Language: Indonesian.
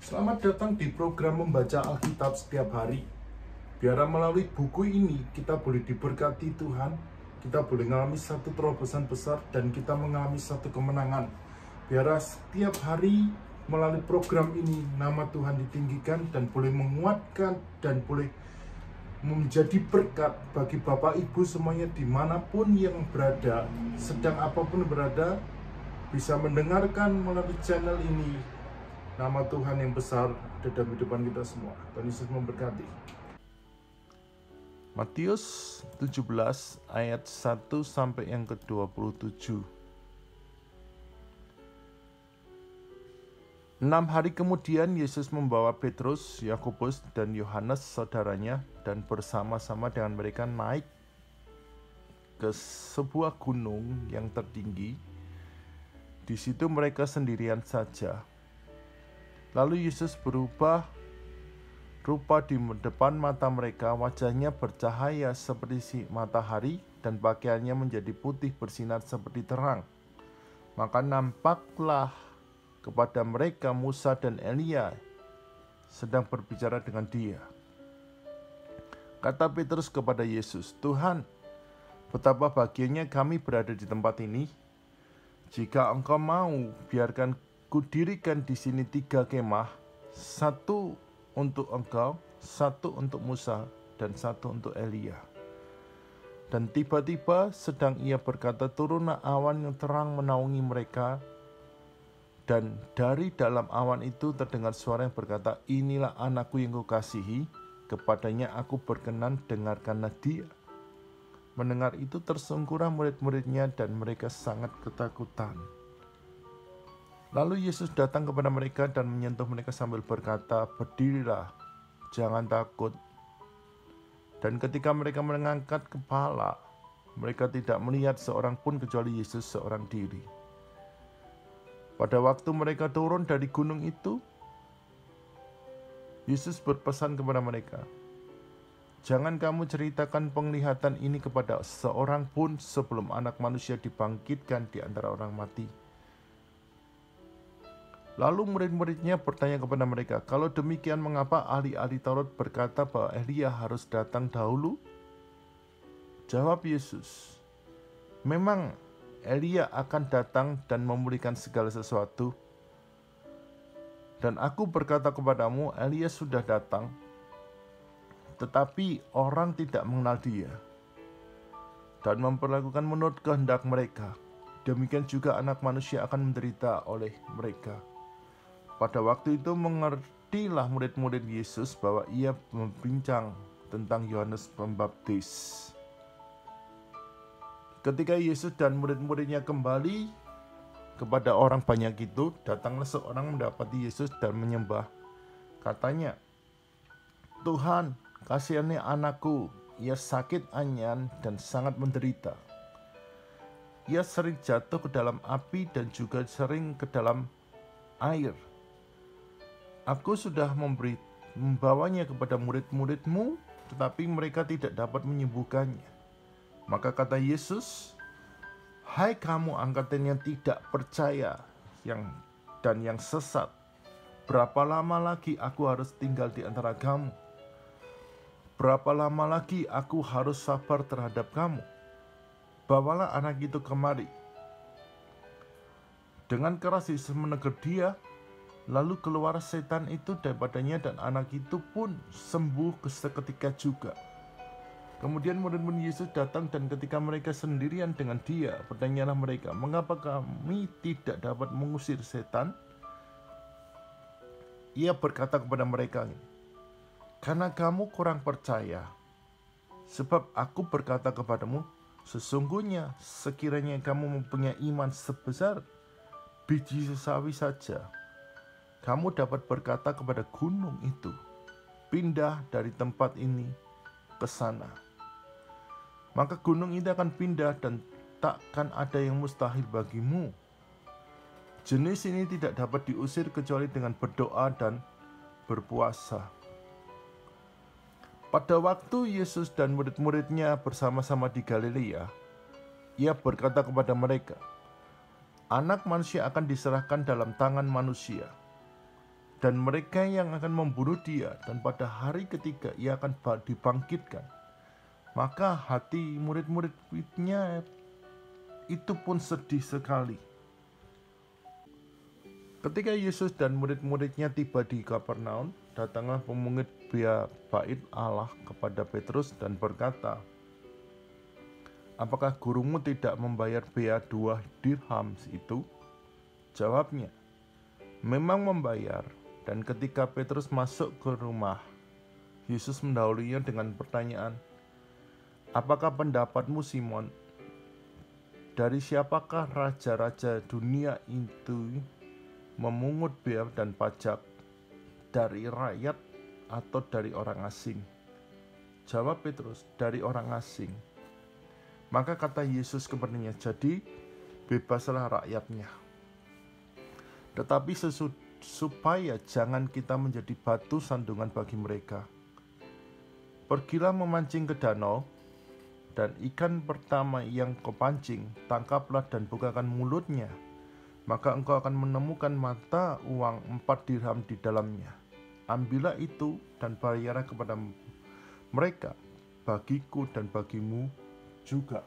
Selamat datang di program membaca Alkitab setiap hari. Biar melalui buku ini kita boleh diberkati Tuhan, kita boleh mengalami satu terobosan besar dan kita mengalami satu kemenangan. Biar setiap hari melalui program ini nama Tuhan ditinggikan dan boleh menguatkan dan boleh menjadi berkat bagi Bapak Ibu semuanya dimanapun yang berada, sedang apapun berada, bisa mendengarkan melalui channel ini. Nama Tuhan yang besar ada dalam kehidupan kita semua. Tuhan Yesus memberkati. Matius 17 ayat 1 sampai yang ke-27. 6 hari kemudian Yesus membawa Petrus, Yakobus, dan Yohanes saudaranya dan bersama-sama dengan mereka naik ke sebuah gunung yang tertinggi. Di situ mereka sendirian saja. Lalu Yesus berubah rupa di depan mata mereka, wajahnya bercahaya seperti matahari dan pakaiannya menjadi putih bersinar seperti terang. Maka nampaklah kepada mereka Musa dan Elia sedang berbicara dengan dia. Kata Petrus kepada Yesus, "Tuhan, betapa bahagianya kami berada di tempat ini. Jika Engkau mau, biarkan kudirikan di sini 3 kemah, 1 untuk Engkau, 1 untuk Musa, dan 1 untuk Elia." Dan tiba-tiba sedang ia berkata, turunlah awan yang terang menaungi mereka, dan dari dalam awan itu terdengar suara yang berkata, "Inilah anakku yang kukasihi, kepadanya aku berkenan, dengarkanlah dia." Mendengar itu tersungkurlah murid-muridnya dan mereka sangat ketakutan. Lalu Yesus datang kepada mereka dan menyentuh mereka sambil berkata, "Berdirilah, jangan takut." Dan ketika mereka mengangkat kepala, mereka tidak melihat seorang pun kecuali Yesus seorang diri. Pada waktu mereka turun dari gunung itu, Yesus berpesan kepada mereka, "Jangan kamu ceritakan penglihatan ini kepada seorang pun sebelum Anak Manusia dibangkitkan di antara orang mati." Lalu murid-muridnya bertanya kepada mereka, "Kalau demikian mengapa ahli-ahli Taurat berkata bahwa Elia harus datang dahulu?" Jawab Yesus, "Memang Elia akan datang dan memulihkan segala sesuatu. Dan aku berkata kepadamu, Elia sudah datang, tetapi orang tidak mengenal dia dan memperlakukan menurut kehendak mereka. Demikian juga Anak Manusia akan menderita oleh mereka." Pada waktu itu mengertilah murid-murid Yesus bahwa ia membincang tentang Yohanes Pembaptis. Ketika Yesus dan murid-muridnya kembali kepada orang banyak itu, datanglah seorang mendapati Yesus dan menyembah. Katanya, "Tuhan, kasihani anakku, ia sakit anyan dan sangat menderita. Ia sering jatuh ke dalam api dan juga sering ke dalam air. Aku sudah membawanya kepada murid-muridmu, tetapi mereka tidak dapat menyembuhkannya." Maka kata Yesus, "Hai kamu angkatan yang tidak percaya dan yang sesat, berapa lama lagi aku harus tinggal di antara kamu? Berapa lama lagi aku harus sabar terhadap kamu? Bawalah anak itu kemari." Dengan keras Yesus menegur dia. Lalu keluar setan itu daripadanya dan anak itu pun sembuh seketika juga. Kemudian murid-murid Yesus datang dan ketika mereka sendirian dengan dia, bertanyalah mereka, "Mengapa kami tidak dapat mengusir setan?" Ia berkata kepada mereka, "Karena kamu kurang percaya. Sebab aku berkata kepadamu, sesungguhnya sekiranya kamu mempunyai iman sebesar biji sesawi saja, kamu dapat berkata kepada gunung itu, 'Pindah dari tempat ini ke sana.' Maka gunung itu akan pindah dan takkan ada yang mustahil bagimu. Jenis ini tidak dapat diusir kecuali dengan berdoa dan berpuasa." Pada waktu Yesus dan murid-muridnya bersama-sama di Galilea, ia berkata kepada mereka, "Anak Manusia akan diserahkan dalam tangan manusia. dan mereka yang akan membunuh dia, dan pada hari ketiga ia akan dibangkitkan. Maka hati murid-muridnya itu pun sedih sekali. Ketika Yesus dan murid-muridnya tiba di Kapernaum, datanglah pemungut biaya bait Allah kepada Petrus dan berkata, "Apakah gurumu tidak membayar biaya 2 dirham itu?" Jawabnya, "Memang membayar." Dan ketika Petrus masuk ke rumah, Yesus mendahulunya dengan pertanyaan, "Apakah pendapatmu, Simon? Dari siapakah raja-raja dunia itu memungut biaya dan pajak, dari rakyat atau dari orang asing?" Jawab Petrus, "Dari orang asing." Maka kata Yesus kepadanya, "Jadi bebaslah rakyatnya. Tetapi supaya jangan kita menjadi batu sandungan bagi mereka, pergilah memancing ke danau, dan ikan pertama yang kau pancing, tangkaplah dan bukakan mulutnya. Maka engkau akan menemukan mata uang 4 dirham di dalamnya. Ambillah itu dan bayarlah kepada mereka, bagiku dan bagimu juga."